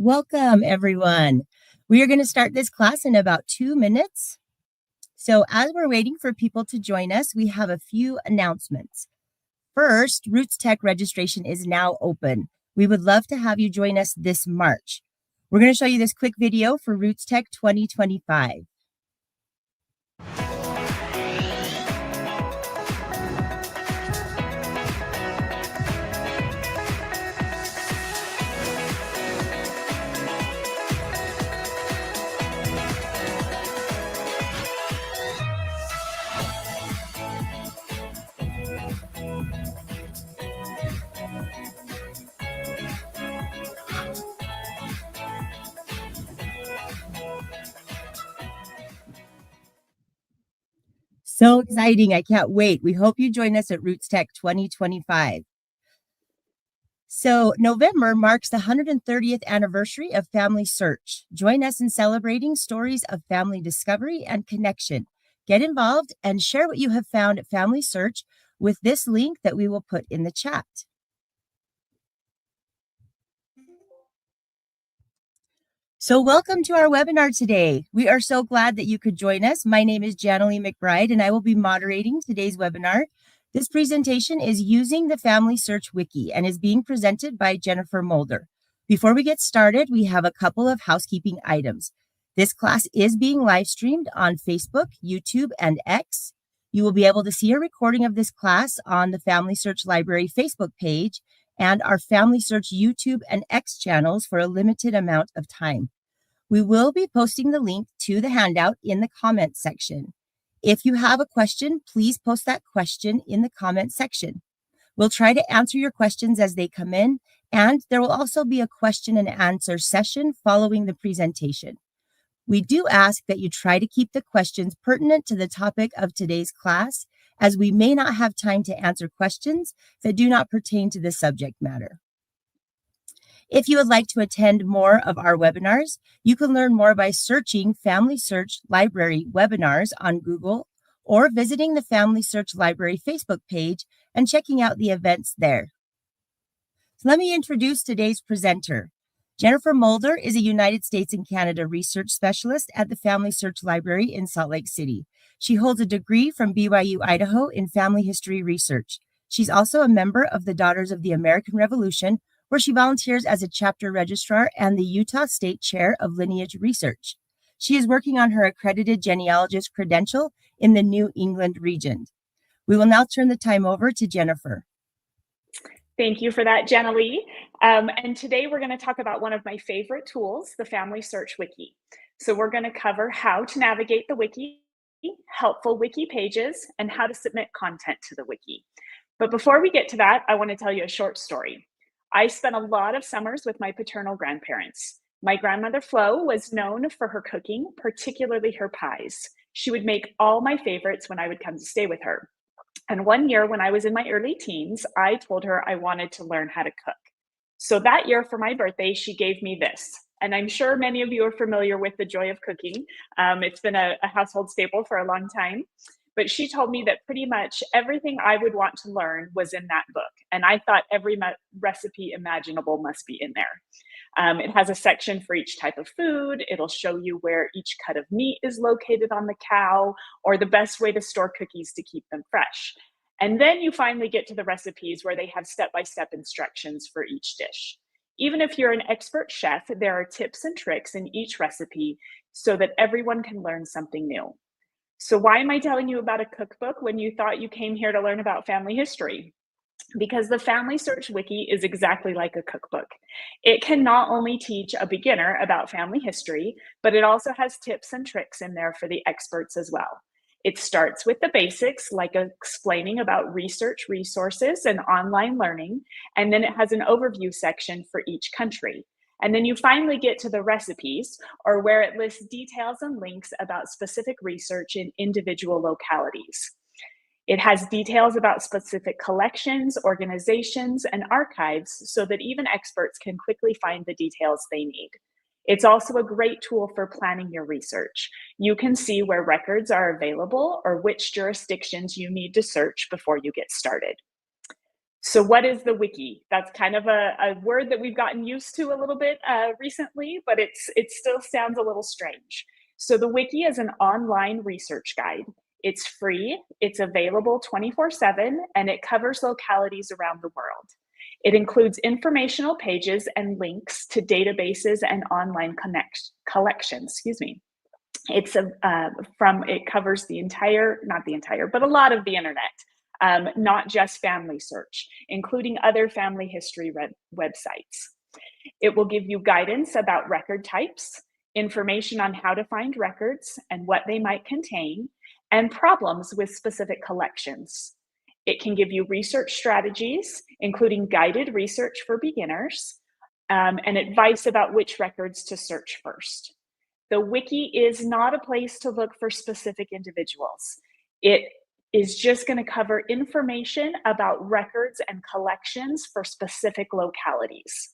Welcome, everyone. We are going to start this class in about 2 minutes. So as we're waiting for people to join us, we have a few announcements. First, Roots Tech registration is now open. We would love to have you join us this March. We're going to show you this quick video for Roots Tech 2025. So exciting. I can't wait. We hope you join us at Roots Tech 2025. So November marks the 130th anniversary of FamilySearch. Join us in celebrating stories of family discovery and connection. Get involved and share what you have found at FamilySearch with this link that we will put in the chat. So welcome to our webinar today. We are so glad that you could join us. My name is Janalee McBride, and I will be moderating today's webinar. This presentation is using the FamilySearch Wiki and is being presented by Jennifer Mulder. Before we get started, we have a couple of housekeeping items. This class is being live streamed on Facebook, YouTube, and X. You will be able to see a recording of this class on the FamilySearch Library Facebook page and our FamilySearch YouTube and X channels for a limited amount of time. We will be posting the link to the handout in the comments section. If you have a question, please post that question in the comment section. We'll try to answer your questions as they come in, and there will also be a question and answer session following the presentation. We do ask that you try to keep the questions pertinent to the topic of today's class, as we may not have time to answer questions that do not pertain to the subject matter. If you would like to attend more of our webinars, you can learn more by searching FamilySearch Library webinars on Google or visiting the FamilySearch Library Facebook page and checking out the events there. So let me introduce today's presenter. Jennifer Mulder is a United States and Canada research specialist at the FamilySearch Library in Salt Lake City. She holds a degree from BYU, Idaho in family history research. She's also a member of the Daughters of the American Revolution, where she volunteers as a chapter registrar and the Utah State Chair of Lineage Research. She is working on her accredited genealogist credential in the New England region. We will now turn the time over to Jennifer. Thank you for that, Janalee. And today we're going to talk about one of my favorite tools, the FamilySearch Wiki. So we're going to cover how to navigate the Wiki, helpful Wiki pages, and how to submit content to the Wiki. But before we get to that, I want to tell you a short story. I spent a lot of summers with my paternal grandparents. My grandmother Flo was known for her cooking, particularly her pies. She would make all my favorites when I would come to stay with her. And one year when I was in my early teens, I told her I wanted to learn how to cook. So that year for my birthday, she gave me this. And I'm sure many of you are familiar with the joy of cooking. It's been a household staple for a long time. But she told me that pretty much everything I would want to learn was in that book. And I thought every recipe imaginable must be in there. It has a section for each type of food. It'll show you where each cut of meat is located on the cow, or the best way to store cookies to keep them fresh. And then you finally get to the recipes where they have step-by-step instructions for each dish. Even if you're an expert chef, there are tips and tricks in each recipe so that everyone can learn something new. So why am I telling you about a cookbook when you thought you came here to learn about family history? Because the FamilySearch Wiki is exactly like a cookbook. It can not only teach a beginner about family history, but it also has tips and tricks in there for the experts as well. It starts with the basics, like explaining about research resources and online learning, and then it has an overview section for each country. And then you finally get to the recipes, or where it lists details and links about specific research in individual localities. It has details about specific collections, organizations, and archives so that even experts can quickly find the details they need. It's also a great tool for planning your research. You can see where records are available or which jurisdictions you need to search before you get started. So what is the wiki? That's kind of a word that we've gotten used to a little bit recently, but it still sounds a little strange. So the wiki is an online research guide. It's free, it's available 24/7, and it covers localities around the world. It includes informational pages and links to databases and online collections, excuse me. It's it covers the entire, not the entire, but a lot of the internet, not just FamilySearch, including other family history websites. It will give you guidance about record types, information on how to find records and what they might contain, and problems with specific collections. It can give you research strategies, including guided research for beginners, and advice about which records to search first. The wiki is not a place to look for specific individuals. It is just going to cover information about records and collections for specific localities.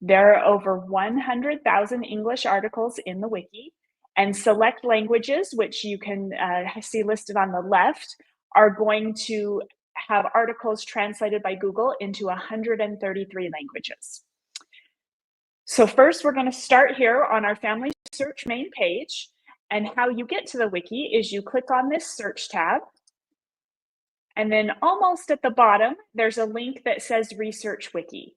There are over 100,000 English articles in the wiki, and select languages, which you can see listed on the left, are going to have articles translated by Google into 133 languages. So first, we're going to start here on our FamilySearch main page. And how you get to the wiki is you click on this search tab. And then almost at the bottom, there's a link that says Research Wiki.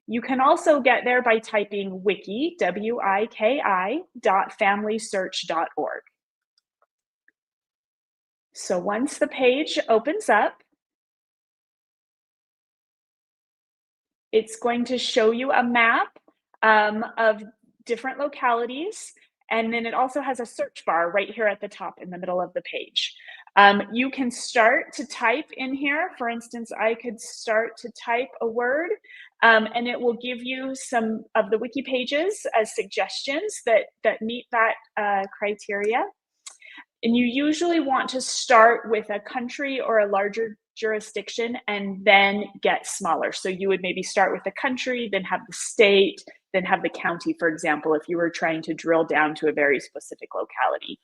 You can also get there by typing wiki, W-I-K-I, .familysearch.org. So once the page opens up, it's going to show you a map of different localities. And then it also has a search bar right here at the top in the middle of the page. You can start to type in here. For instance, I could start to type a word, and it will give you some of the wiki pages as suggestions that meet that criteria. And you usually want to start with a country or a larger jurisdiction and then get smaller. So you would maybe start with the country, then have the state, then have the county, for example, if you were trying to drill down to a very specific locality.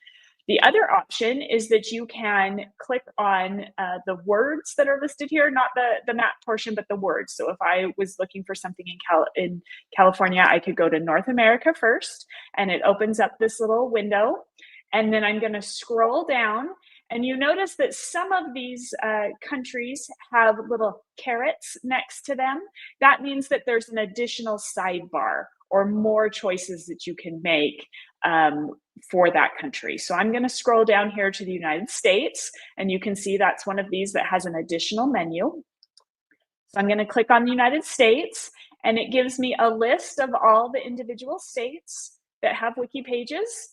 The other option is that you can click on the words that are listed here, not the map portion, but the words. So if I was looking for something in California, I could go to North America first, and it opens up this little window. And then I'm going to scroll down, and you notice that some of these countries have little carrots next to them. That means that there's an additional sidebar or more choices that you can make for that country. So I'm going to scroll down here to the United States, and you can see that's one of these that has an additional menu. So I'm going to click on the United States, and it gives me a list of all the individual states that have wiki pages.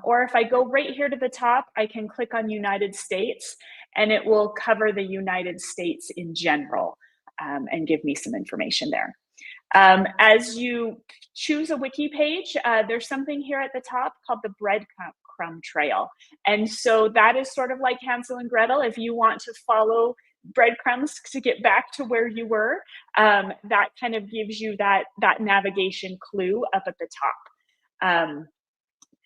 Or if I go right here to the top, I can click on United States, and it will cover the United States in general and give me some information there. As you choose a wiki page, there's something here at the top called the breadcrumb trail. And so that is sort of like Hansel and Gretel. If you want to follow breadcrumbs to get back to where you were, that kind of gives you that navigation clue up at the top.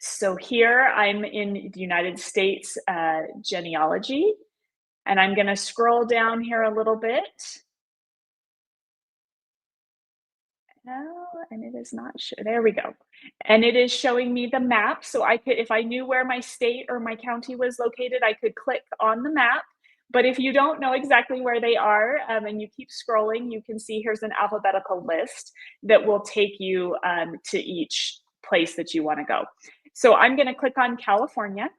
So here I'm in the United States genealogy, and I'm going to scroll down here a little bit. And it is not there we go. And it is showing me the map. So I could, if I knew where my state or my county was located, I could click on the map. But if you don't know exactly where they are, and you keep scrolling, you can see here's an alphabetical list that will take you to each place that you want to go. So I'm going to click on California.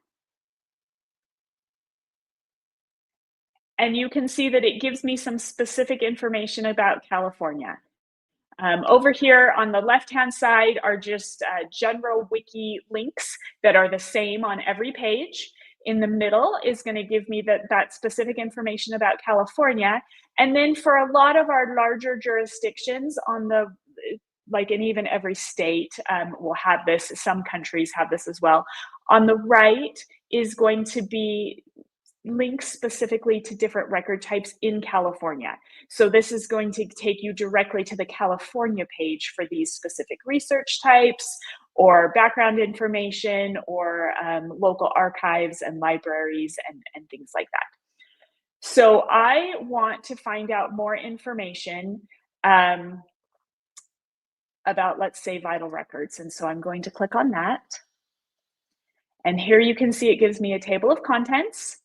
And you can see that it gives me some specific information about California. Over here on the left-hand side are just general wiki links that are the same on every page. In the middle is going to give me that specific information about California. And then for a lot of our larger jurisdictions on the, like in even every state will have this, some countries have this as well. On the right is going to be links specifically to different record types in California. So this is going to take you directly to the California page for these specific research types or background information or local archives and libraries and things like that. So I want to find out more information about, let's say, vital records. And so I'm going to click on that. And here you can see it gives me a table of contents.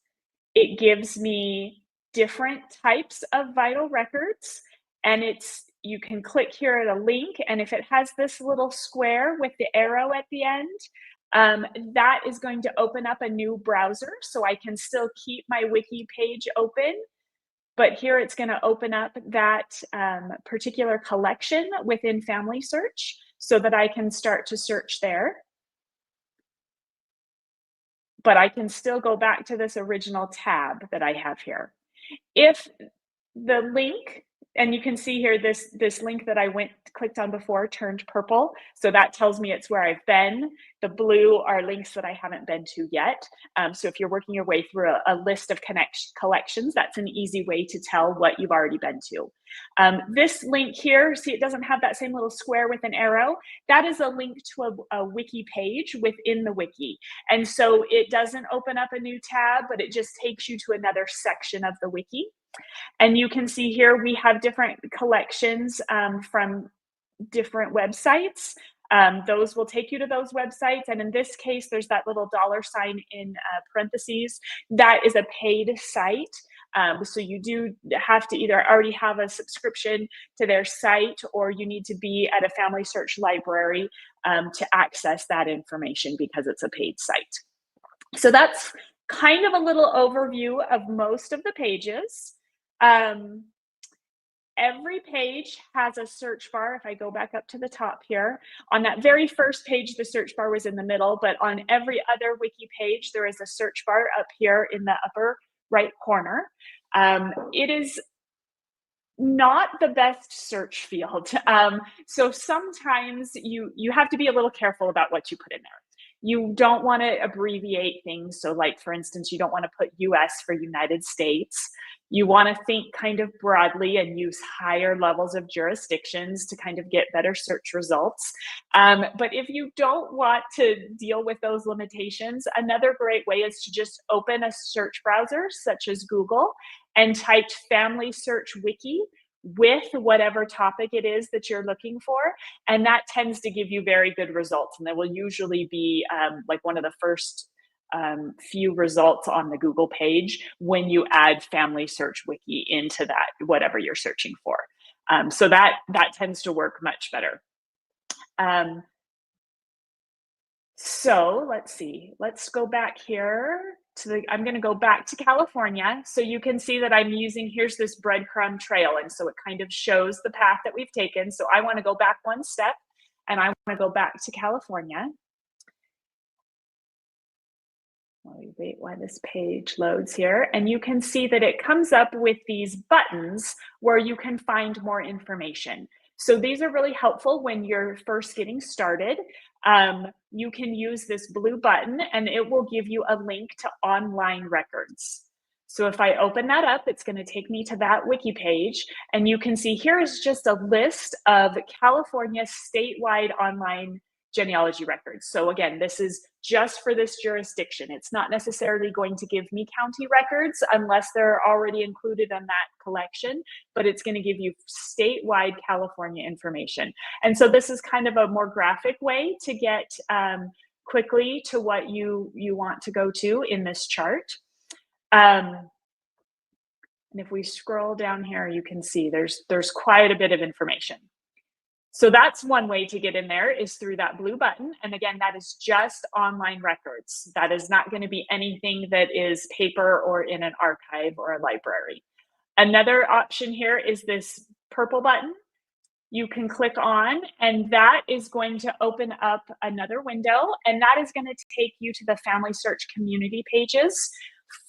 It gives me different types of vital records, and you can click here at a link, and if it has this little square with the arrow at the end, that is going to open up a new browser, so I can still keep my wiki page open, but here it's going to open up that particular collection within FamilySearch so that I can start to search there. But I can still go back to this original tab that I have here. If the link, and you can see here this link that I clicked on before turned purple, so that tells me it's where I've been. The blue are links that I haven't been to yet. So if you're working your way through a list of collections, that's an easy way to tell what you've already been to. This link here, see it doesn't have that same little square with an arrow. That is a link to a wiki page within the wiki. And so it doesn't open up a new tab, but it just takes you to another section of the wiki. And you can see here we have different collections from different websites. Those will take you to those websites. And in this case, there's that little $ in parentheses. That is a paid site. So you do have to either already have a subscription to their site, or you need to be at a FamilySearch library to access that information because it's a paid site. So that's kind of a little overview of most of the pages. Every page has a search bar. If I go back up to the top here, on that very first page, the search bar was in the middle, but on every other wiki page, there is a search bar up here in the upper right corner. It is not the best search field. So sometimes you have to be a little careful about what you put in there. You don't want to abbreviate things. So like, for instance, you don't want to put US for United States. You want to think kind of broadly and use higher levels of jurisdictions to kind of get better search results. But if you don't want to deal with those limitations, another great way is to just open a search browser such as Google and type FamilySearch Wiki with whatever topic it is that you're looking for. And that tends to give you very good results. And there will usually be like one of the first few results on the Google page when you add FamilySearch Wiki into that, whatever you're searching for. So that tends to work much better. So let's see, let's go back here to I'm going to go back to California. So you can see that I'm using, here's this breadcrumb trail. And so it kind of shows the path that we've taken. So I want to go back one step and I want to go back to California. While we wait while this page loads here, and you can see that it comes up with these buttons where you can find more information. So these are really helpful when you're first getting started. You can use this blue button and it will give you a link to online records. So if I open that up, it's going to take me to that wiki page, and you can see here is just a list of California statewide online genealogy records. So again, this is just for this jurisdiction. It's not necessarily going to give me county records unless they're already included in that collection, but it's going to give you statewide California information. And so this is kind of a more graphic way to get quickly to what you want to go to in this chart. And if we scroll down here, you can see there's quite a bit of information. So that's one way to get in there, is through that blue button. And again, that is just online records. That is not going to be anything that is paper or in an archive or a library. Another option here is this purple button. You can click on, and that is going to open up another window, and that is going to take you to the FamilySearch community pages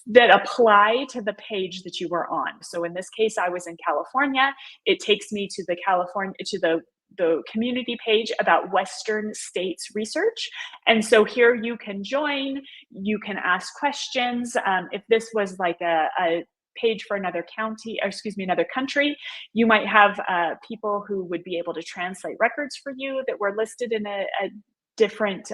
that apply to the page that you were on. So in this case, I was in California. It takes me to the community page about Western states research. And so here you can join, you can ask questions. If this was like a page for another county, or excuse me, another country, you might have people who would be able to translate records for you that were listed in a different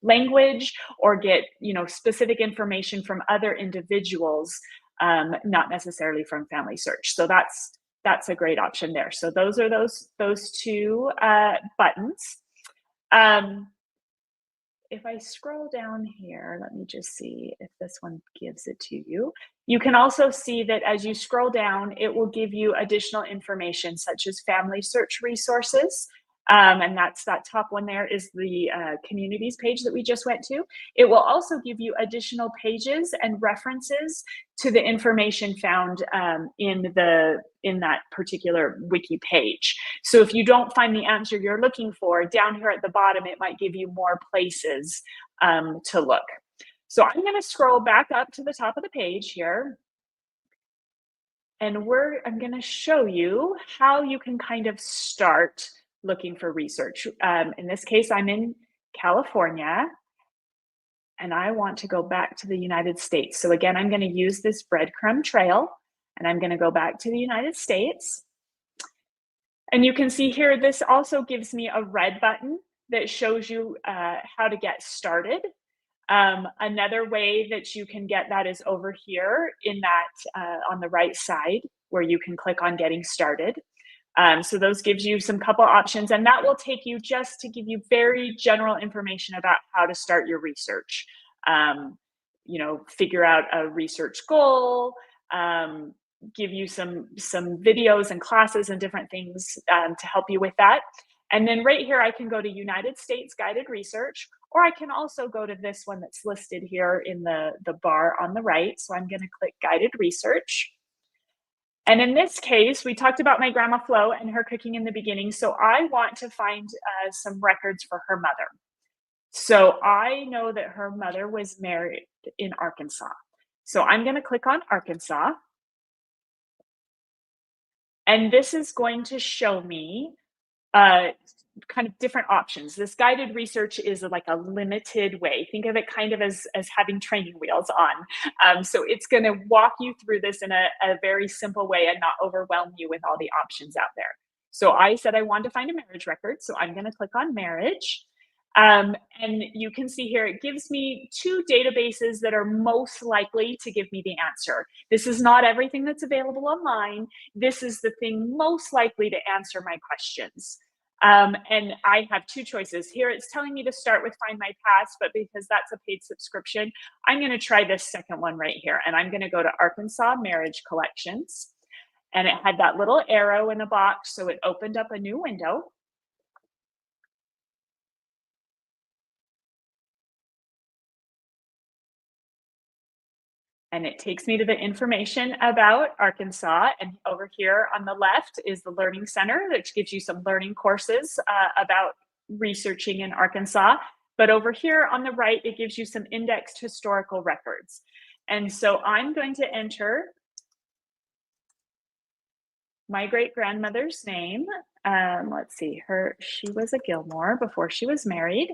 language, or get specific information from other individuals not necessarily from FamilySearch. So that's a great option there. So those are those two buttons. If I scroll down here, let me just see if this one gives it to you. You can also see that as you scroll down, it will give you additional information such as FamilySearch resources. And that's that top one there is the communities page that we just went to. It will also give you additional pages and references to the information found in that particular wiki page. So if you don't find the answer you're looking for, down here at the bottom, it might give you more places to look. So I'm going to scroll back up to the top of the page here. And I'm going to show you how you can kind of start looking for research. In this case, I'm in California, and I want to go back to the United States. So again, I'm going to use this breadcrumb trail, and I'm going to go back to the United States. And you can see here, this also gives me a red button that shows you how to get started. Another way that you can get that is over here in that on the right side where you can click on getting started. So those gives you some couple options, and that will take you just to give you very general information about how to start your research. You know, figure out a research goal, give you some videos and classes and different things to help you with that. And then right here, I can go to United States Guided Research, or I can also go to this one that's listed here in the bar on the right. So I'm going to click Guided Research. And in this case, we talked about my grandma Flo and her cooking in the beginning. So I want to find some records for her mother. So I know that her mother was married in Arkansas. So I'm going to click on Arkansas. And this is going to show me kind of different options. This guided research is like a limited way. Think of it kind of as having training wheels on. So it's going to walk you through this in a very simple way and not overwhelm you with all the options out there. So I said I wanted to find a marriage record. So I'm going to click on marriage. And you can see here, it gives me two databases that are most likely to give me the answer. This is not everything that's available online. This is the thing most likely to answer my questions. And I have two choices. Here it's telling me to start with Find My Past, but because that's a paid subscription, I'm going to try this second one right here. And I'm going to go to Arkansas Marriage Collections. And it had that little arrow in the box, so it opened up a new window. And it takes me to the information about Arkansas. And over here on the left is the Learning Center, which gives you some learning courses about researching in Arkansas. But over here on the right, it gives you some indexed historical records. And so I'm going to enter my great-grandmother's name. Let's see, she was a Gilmore before she was married.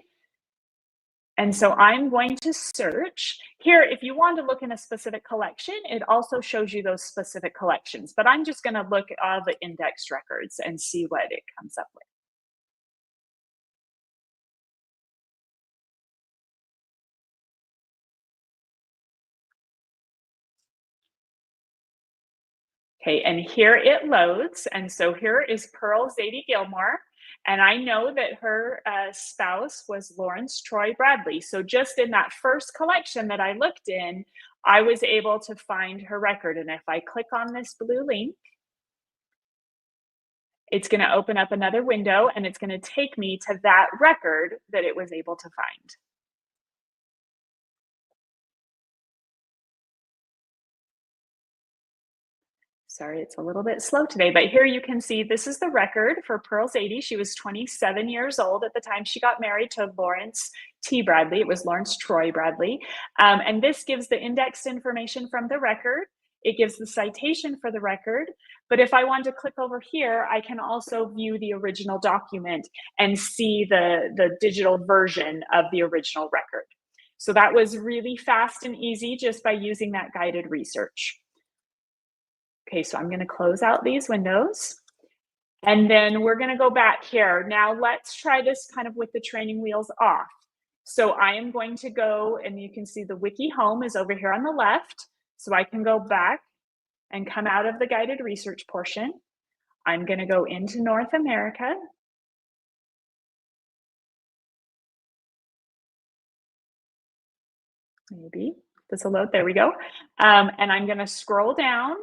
And so I'm going to search here. If you want to look in a specific collection, it also shows you those specific collections, but I'm just going to look at all the indexed records and see what it comes up with. Okay, and here it loads. And so here is Pearl Zadie Gilmore. And I know that her spouse was Lawrence Troy Bradley. So just in that first collection that I looked in, I was able to find her record. And if I click on this blue link, it's going to open up another window and it's going to take me to that record that it was able to find. Sorry, it's a little bit slow today, but here you can see this is the record for Pearl Zadie. She was 27 years old at the time she got married to Lawrence T. Bradley. It was Lawrence Troy Bradley. And this gives the indexed information from the record. It gives the citation for the record. But if I want to click over here, I can also view the original document and see the digital version of the original record. So that was really fast and easy just by using that guided research. Okay, so I'm going to close out these windows. And then we're going to go back here. Now let's try this kind of with the training wheels off. So I am going to go, and you can see the Wiki home is over here on the left. So I can go back and come out of the guided research portion. I'm going to go into North America. Maybe this will load. There we go. And I'm going to scroll down.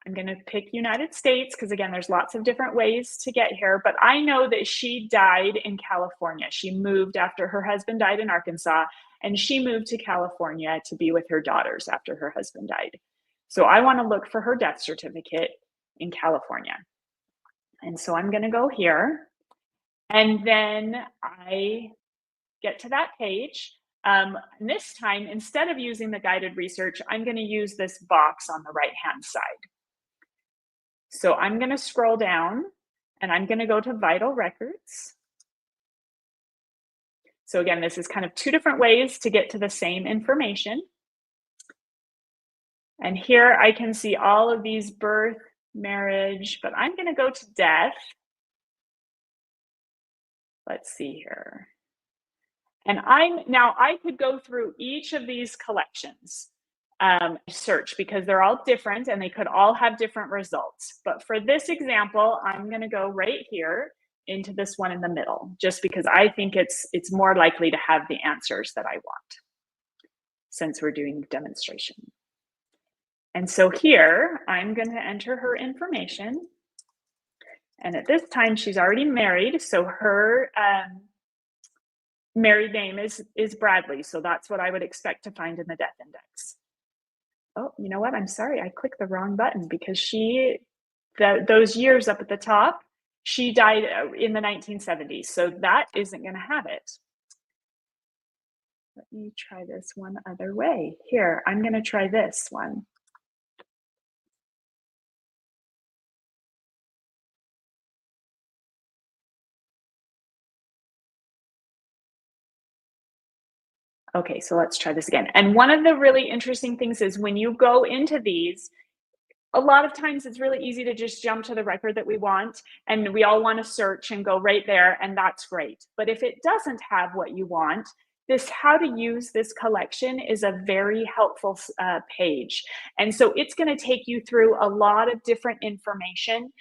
I'm going to pick United States because, again, there's lots of different ways to get here. But I know that she died in California. She moved after her husband died in Arkansas, and she moved to California to be with her daughters after her husband died. So I want to look for her death certificate in California. And so I'm going to go here. And then I get to that page. And this time, instead of using the guided research, I'm going to use this box on the right-hand side. So I'm going to scroll down and I'm going to go to Vital Records. So again, this is kind of two different ways to get to the same information. And here I can see all of these birth, marriage, but I'm going to go to death. Let's see here. And I could go through each of these collections. Search because they're all different and they could all have different results. But for this example, I'm going to go right here into this one in the middle, just because I think it's more likely to have the answers that I want since we're doing demonstration. And so here, I'm going to enter her information. And at this time, she's already married. So her married name is Bradley. So that's what I would expect to find in the death index. Oh, you know what? I'm sorry. I clicked the wrong button because those years up at the top, she died in the 1970s. So that isn't going to have it. Let me try this one other way. Here, I'm going to try this one. Okay, so let's try this again. And one of the really interesting things is when you go into these, a lot of times it's really easy to just jump to the record that we want, and we all want to search and go right there, and that's great. But if it doesn't have what you want, this how to use this collection is a very helpful page. And so it's going to take you through a lot of different information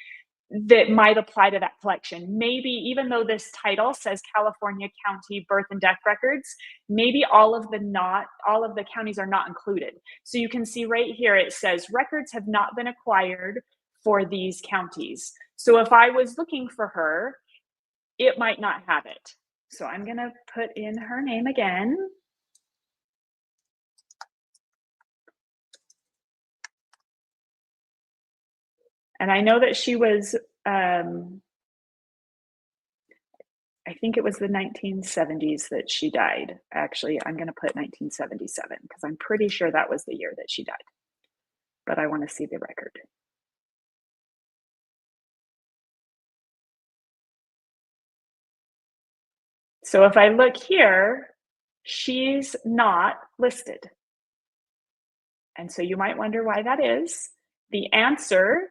that might apply to that collection. Maybe even though this title says California County Birth and Death Records, maybe all of the counties are not included. So you can see right here, it says records have not been acquired for these counties. So if I was looking for her, it might not have it. So I'm going to put in her name again. And I know that she was, I think it was the 1970s that she died. Actually, I'm going to put 1977 because I'm pretty sure that was the year that she died. But I want to see the record. So if I look here, she's not listed. And so you might wonder why that is. The answer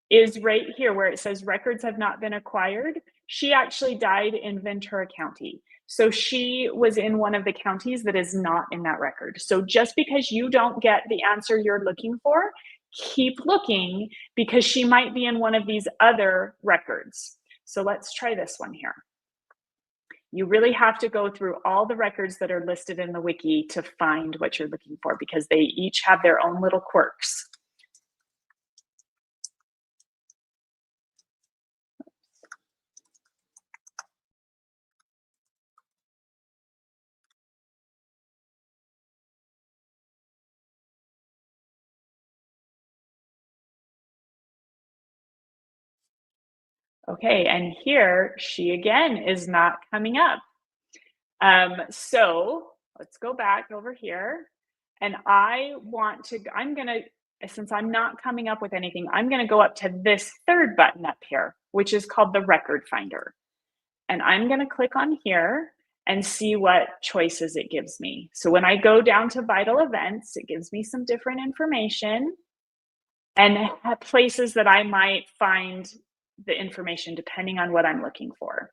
is right here where it says records have not been acquired. She actually died in Ventura County. So she was in one of the counties that is not in that record. So just because you don't get the answer you're looking for, keep looking because she might be in one of these other records. So let's try this one here. You really have to go through all the records that are listed in the wiki to find what you're looking for because they each have their own little quirks. Okay, and here she again is not coming up. So let's go back over here. And since I'm not coming up with anything, I'm gonna go up to this third button up here, which is called the record finder. And I'm gonna click on here and see what choices it gives me. So when I go down to vital events, it gives me some different information and places that I might find the information depending on what I'm looking for.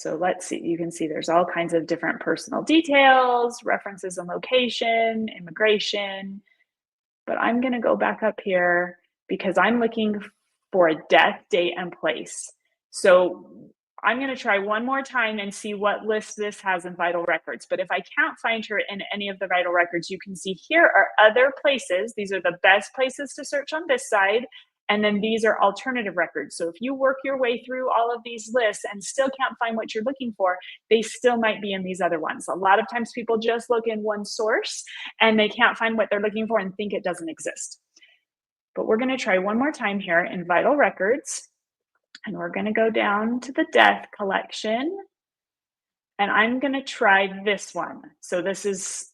So let's see, you can see there's all kinds of different personal details, references and location, immigration, but I'm going to go back up here because I'm looking for a death, date, and place. So I'm going to try one more time and see what list this has in vital records. But if I can't find her in any of the vital records, you can see here are other places. These are the best places to search on this side. And then these are alternative records. So if you work your way through all of these lists and still can't find what you're looking for, they still might be in these other ones. A lot of times people just look in one source and they can't find what they're looking for and think it doesn't exist. But we're going to try one more time here in vital records. And we're going to go down to the death collection. And I'm going to try this one. So this is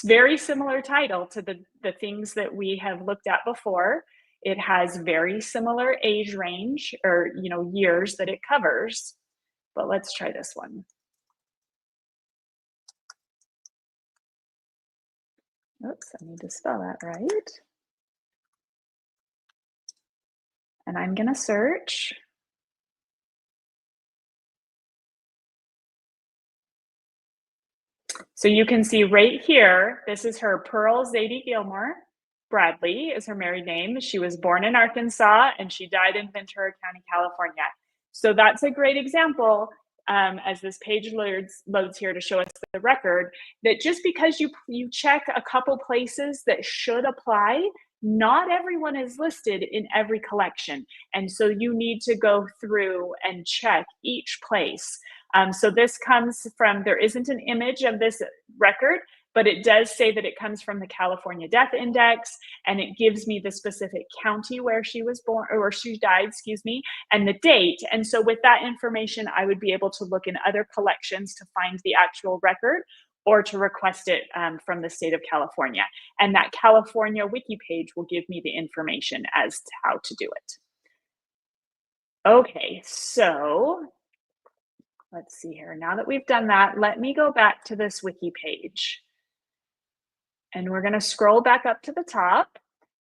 very similar title to the things that we have looked at before. It has very similar age range or years that it covers. But let's try this one. Oops, I need to spell that right. And I'm going to search. So you can see right here, this is her, Pearl Zadie Gilmore. Bradley is her married name. She was born in Arkansas and she died in Ventura County, California. So that's a great example, as this page loads here to show us the record, that just because you check a couple places that should apply, not everyone is listed in every collection. And so you need to go through and check each place. So this comes from, there isn't an image of this record, but it does say that it comes from the California Death Index, and it gives me the specific county where she was born, or she died, excuse me, and the date. And so with that information, I would be able to look in other collections to find the actual record or to request it from the state of California. And that California Wiki page will give me the information as to how to do it. Okay, so let's see here. Now that we've done that, let me go back to this Wiki page. And we're going to scroll back up to the top.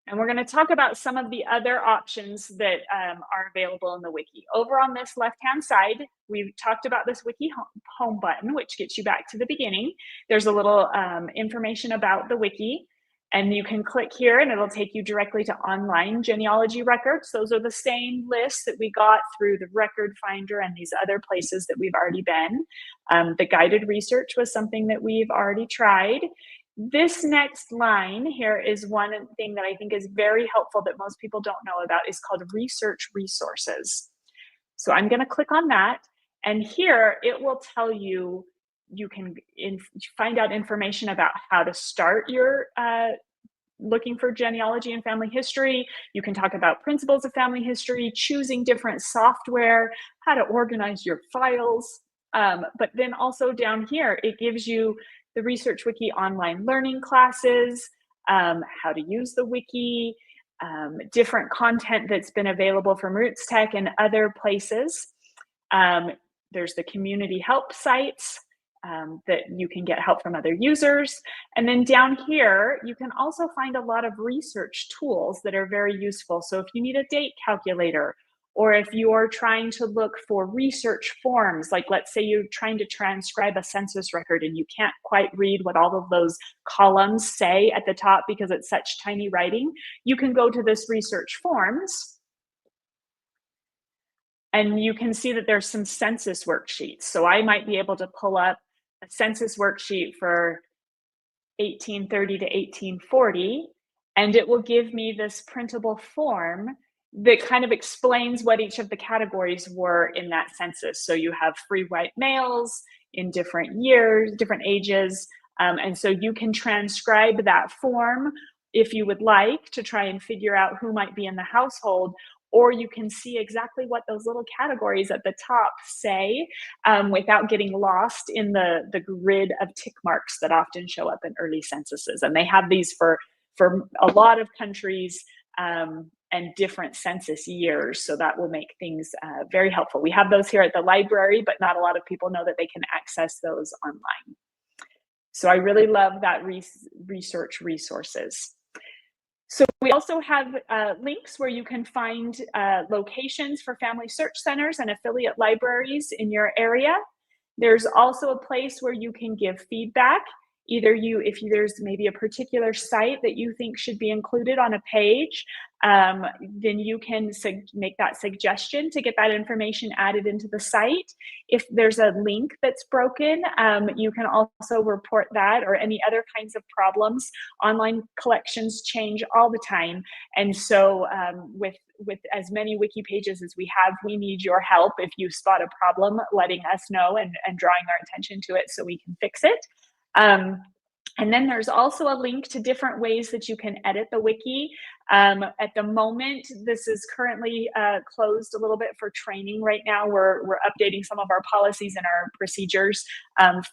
And we're going to talk about some of the other options that are available in the Wiki. Over on this left-hand side, we've talked about this Wiki home button, which gets you back to the beginning. There's a little information about the Wiki. And you can click here and it'll take you directly to online genealogy records. Those are the same lists that we got through the record finder and these other places that we've already been. The guided research was something that we've already tried. This next line here is one thing that I think is very helpful that most people don't know about, is called research resources. So I'm going to click on that. And here it will tell you, you can find out information about how to start your looking for genealogy and family history. You can talk about principles of family history, choosing different software, how to organize your files. But then also down here, it gives you the Research Wiki online learning classes, how to use the Wiki, different content that's been available from Roots Tech and other places. There's the community help sites that you can get help from other users. And then down here, you can also find a lot of research tools that are very useful. So if you need a date calculator, or if you're trying to look for research forms, like let's say you're trying to transcribe a census record and you can't quite read what all of those columns say at the top because it's such tiny writing, you can go to this research forms and you can see that there's some census worksheets. So I might be able to pull up a census worksheet for 1830 to 1840, and it will give me this printable form that kind of explains what each of the categories were in that census. So you have free white males in different years, different ages. And so you can transcribe that form if you would like to try and figure out who might be in the household, or you can see exactly what those little categories at the top say without getting lost in the grid of tick marks that often show up in early censuses. And they have these for a lot of countries and different census years. So that will make things very helpful. We have those here at the library, but not a lot of people know that they can access those online. So I really love that research resources. So we also have links where you can find locations for family search centers and affiliate libraries in your area. There's also a place where you can give feedback. Either if there's maybe a particular site that you think should be included on a page, then you can make that suggestion to get that information added into the site. If there's a link that's broken, you can also report that, or any other kinds of problems. Online collections change all the time. And so with as many wiki pages as we have, we need your help. If you spot a problem, letting us know and drawing our attention to it so we can fix it. And then there's also a link to different ways that you can edit the wiki. At the moment, this is currently closed a little bit for training right now. We're updating some of our policies and our procedures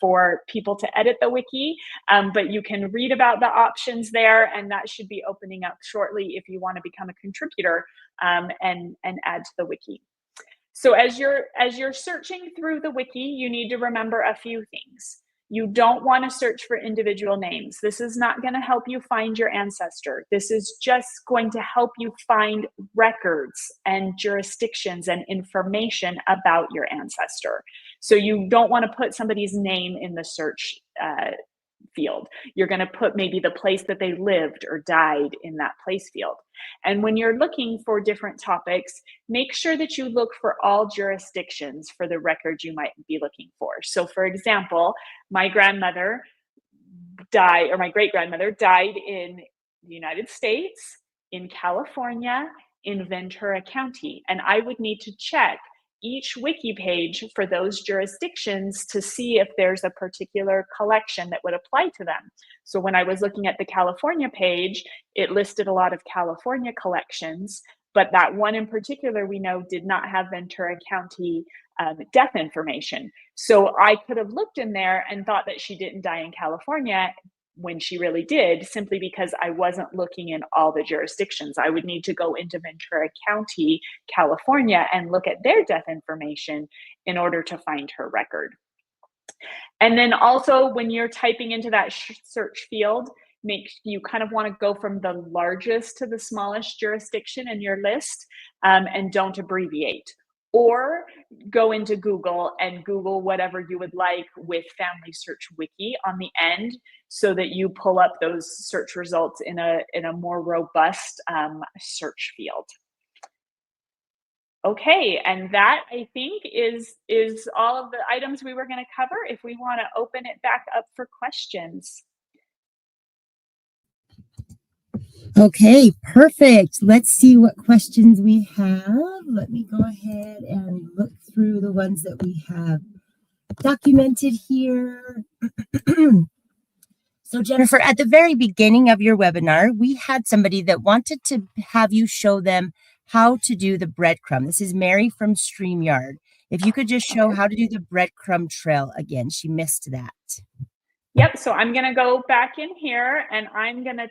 for people to edit the wiki, but you can read about the options there, and that should be opening up shortly if you want to become a contributor and add to the wiki. So as you're searching through the wiki, you need to remember a few things. You don't want to search for individual names. This is not going to help you find your ancestor. This is just going to help you find records and jurisdictions and information about your ancestor. So you don't want to put somebody's name in the search field. You're going to put maybe the place that they lived or died in that place field. And when you're looking for different topics, make sure that you look for all jurisdictions for the record you might be looking for. So for example, my grandmother died, or my great-grandmother died in the United States, in California, in Ventura County. And I would need to check each wiki page for those jurisdictions to see if there's a particular collection that would apply to them. So when I was looking at the California page, it listed a lot of California collections, but that one in particular we know did not have Ventura County death information. So I could have looked in there and thought that she didn't die in California when she really did, simply because I wasn't looking in all the jurisdictions. I would need to go into Ventura County, California, and look at their death information in order to find her record. And then also when you're typing into that search field, you kind of want to go from the largest to the smallest jurisdiction in your list, and don't abbreviate. Or go into Google and Google whatever you would like with FamilySearch Wiki on the end, so that you pull up those search results in a more robust search field. Okay, and that I think is all of the items we were going to cover. If we want to open it back up for questions. Okay, perfect. Let's see what questions we have. Let me go ahead and look through the ones that we have documented here. So Jennifer, at the very beginning of your webinar, we had somebody that wanted to have you show them how to do the breadcrumb. This is Mary from StreamYard. If you could just show how to do the breadcrumb trail again. She missed that. Yep, so I'm going to go back in here and I'm going to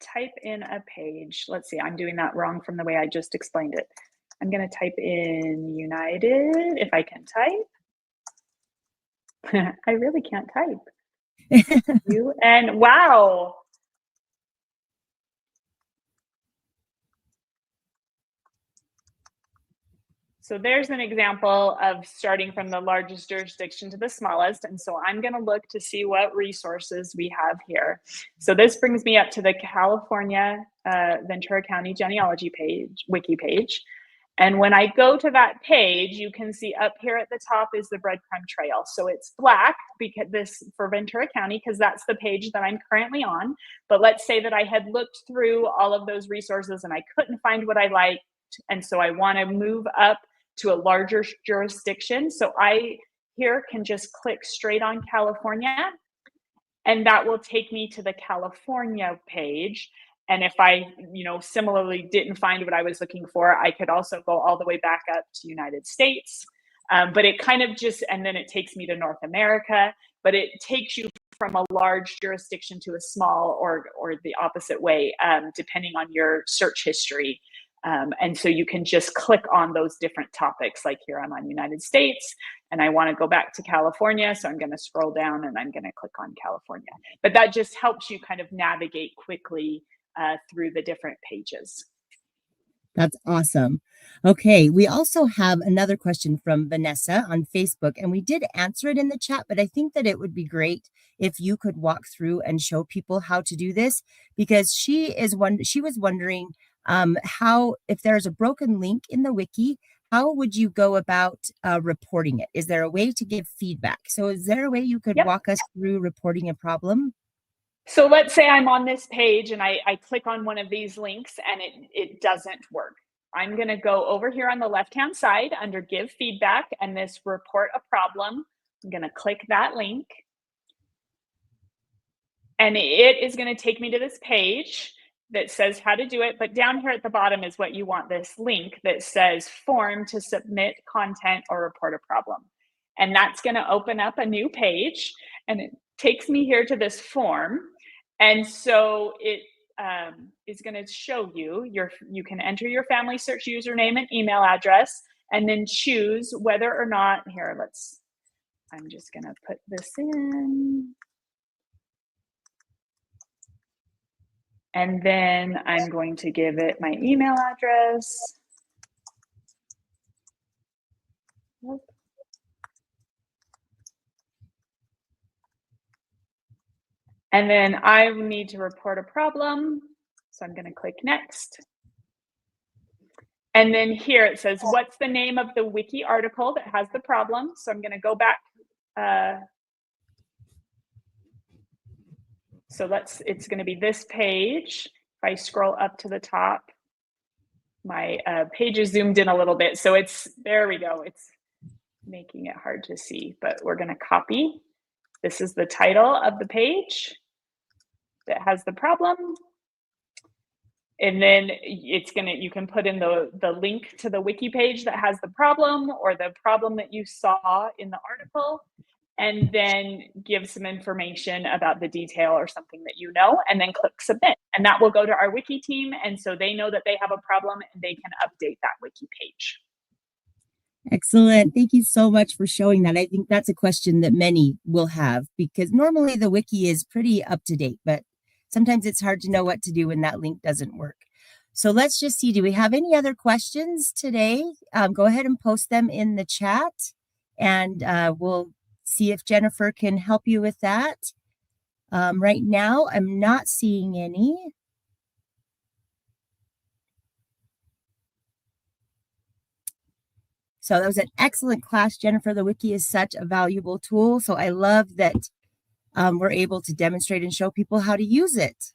type in a page. Let's see, I'm doing that wrong from the way I just explained it. I'm going to type in United, if I can type. I really can't type. UN, wow. So there's an example of starting from the largest jurisdiction to the smallest. And so I'm going to look to see what resources we have here. So this brings me up to the California Ventura County genealogy page, wiki page. And when I go to that page, you can see up here at the top is the breadcrumb trail. So it's black because this for Ventura County, because that's the page that I'm currently on. But let's say that I had looked through all of those resources and I couldn't find what I liked. And so I want to move up to a larger jurisdiction. So I here can just click straight on California, and that will take me to the California page. And if I, similarly didn't find what I was looking for, I could also go all the way back up to United States. But it kind of just, and then it takes me to North America, but it takes you from a large jurisdiction to a small or the opposite way, depending on your search history. And so you can just click on those different topics. Like here, I'm on United States and I want to go back to California. So I'm going to scroll down and I'm going to click on California. But that just helps you kind of navigate quickly through the different pages. That's awesome. Okay, we also have another question from Vanessa on Facebook, and we did answer it in the chat, but I think that it would be great if you could walk through and show people how to do this, because she was wondering how, if there's a broken link in the wiki, how would you go about reporting it? Is there a way to give feedback? So is there a way you could Yep. walk us through reporting a problem? So let's say I'm on this page and I click on one of these links and it doesn't work. I'm going to go over here on the left-hand side under give feedback and this report a problem. I'm going to click that link. And it is going to take me to this page that says how to do it. But down here at the bottom is what you want, this link that says form to submit content or report a problem. And that's going to open up a new page and it takes me here to this form. And so it is going to show you you can enter your FamilySearch username and email address and then choose whether or not, I'm just going to put this in. And then I'm going to give it my email address. And then I need to report a problem. So I'm going to click next. And then here it says, what's the name of the wiki article that has the problem? So I'm going to go back. It's going to be this page. If I scroll up to the top, my page is zoomed in a little bit. So there we go. It's making it hard to see, but we're going to copy. This is the title of the page that has the problem. And then you can put in the link to the wiki page that has the problem or the problem that you saw in the article, and then give some information about the detail or something that you know, and then click submit. And that will go to our wiki team. And so they know that they have a problem and they can update that wiki page. Excellent. Thank you so much for showing that. I think that's a question that many will have, because normally the wiki is pretty up to date, but sometimes it's hard to know what to do when that link doesn't work. So let's just see, do we have any other questions today? Go ahead and post them in the chat, and we'll see if Jennifer can help you with that. Right now, I'm not seeing any. So that was an excellent class, Jennifer. The wiki is such a valuable tool. So I love that we're able to demonstrate and show people how to use it.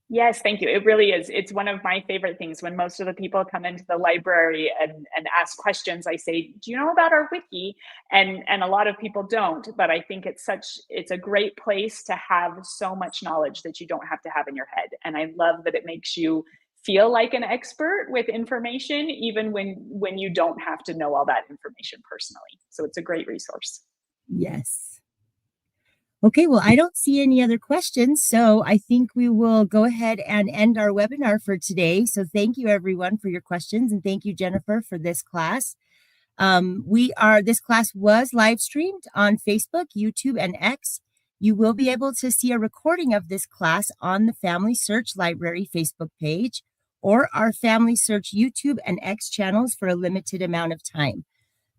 Yes, thank you. It really is. It's one of my favorite things. When most of the people come into the library and ask questions, I say, do you know about our wiki? And a lot of people don't, but I think it's a great place to have so much knowledge that you don't have to have in your head. And I love that it makes you feel like an expert with information, even when you don't have to know all that information personally. So it's a great resource. Yes. Okay, well, I don't see any other questions, so I think we will go ahead and end our webinar for today. So thank you, everyone, for your questions, and thank you, Jennifer, for this class. This class was live streamed on Facebook, YouTube, and X. You will be able to see a recording of this class on the FamilySearch Library Facebook page or our FamilySearch YouTube and X channels for a limited amount of time.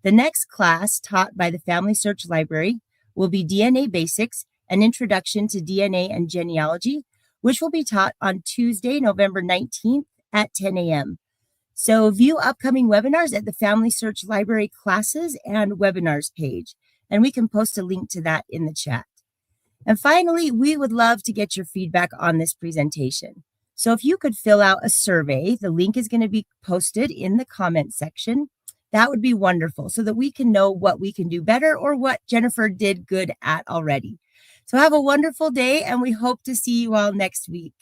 The next class taught by the FamilySearch Library will be DNA Basics, an Introduction to DNA and Genealogy, which will be taught on Tuesday, November 19th at 10 a.m. So view upcoming webinars at the FamilySearch Library classes and webinars page, and we can post a link to that in the chat. And finally, we would love to get your feedback on this presentation. So if you could fill out a survey, the link is going to be posted in the comment section. That would be wonderful, so that we can know what we can do better or what Jennifer did good at already. So have a wonderful day, and we hope to see you all next week.